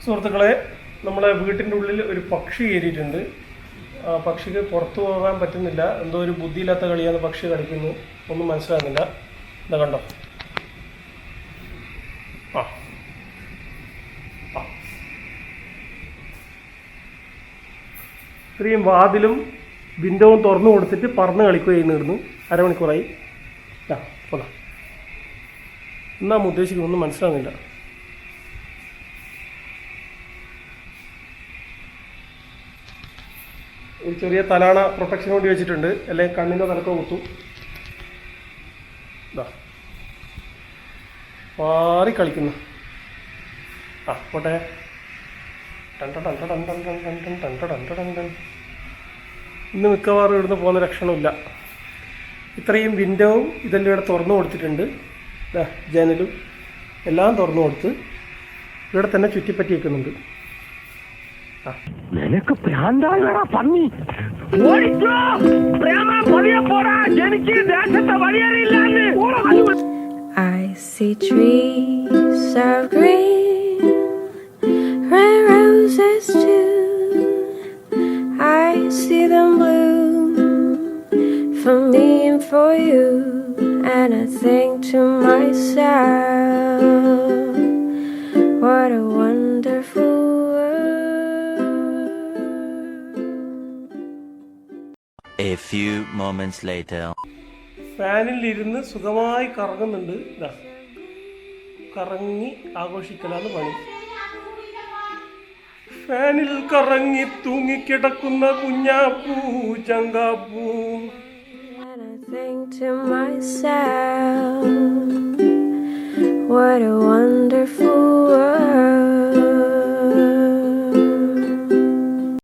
സുഹൃത്തുക്കളെ, നമ്മളെ വീട്ടിൻ്റെ ഉള്ളിൽ ഒരു പക്ഷി കയറിയിട്ടുണ്ട്. ആ പക്ഷിക്ക് പുറത്തു പോകാൻ പറ്റുന്നില്ല. എന്തോ ഒരു ബുദ്ധിയില്ലാത്ത കളിയാണ് പക്ഷി കളിക്കുന്നു. ഒന്നും മനസ്സിലാകുന്നില്ല. ഇതാ കണ്ടോ. ആ ഇത്രയും വാതിലും വിൻഡോവും തുറന്നു കൊടുത്തിട്ട് പറന്ന് കളിക്കുകയായിരുന്നു. അരമണിക്കൂറായി. പോതാ എന്നാ ഉദ്ദേശിക്കുന്നു ഒന്നും മനസ്സിലാകുന്നില്ല. ഒരു ചെറിയ തലാണ പ്രൊട്ടക്ഷൻ വേണ്ടി വെച്ചിട്ടുണ്ട്, അല്ലെങ്കിൽ കണ്ണിൻ്റെ തലക്കോ കുത്തും. ഇതാ മാറി കളിക്കുന്നു. പോട്ടെ. ഇന്ന് മിക്കവാറും ഇവിടുന്ന് പോകുന്ന ലക്ഷണമില്ല. ഇത്രയും വിൻഡോവും ഇതെല്ലാം ഇവിടെ തുറന്നു കൊടുത്തിട്ടുണ്ട്. ജനലും എല്ലാം തുറന്നു കൊടുത്ത് ഇവിടെ തന്നെ ചുറ്റിപ്പറ്റി വെക്കുന്നുണ്ട്. നിനക്ക് പ്രാന്തായടാ പന്നി. I see trees of green, red roses too. I see them bloom for me and for you, and I think to myself, what a wonderful world. A few moments later. ഫാനിലിരുന്ന് സുഖമായി കറങ്ങുന്നുണ്ട്. ഇതാ കറങ്ങി ആഘോഷിക്കലാണ് പണി. ഫാനിൽ കറങ്ങി തൂങ്ങിക്കിടക്കുന്ന Kunjappu ചങ്കാപ്പൂ. And I think to myself, what a wonderful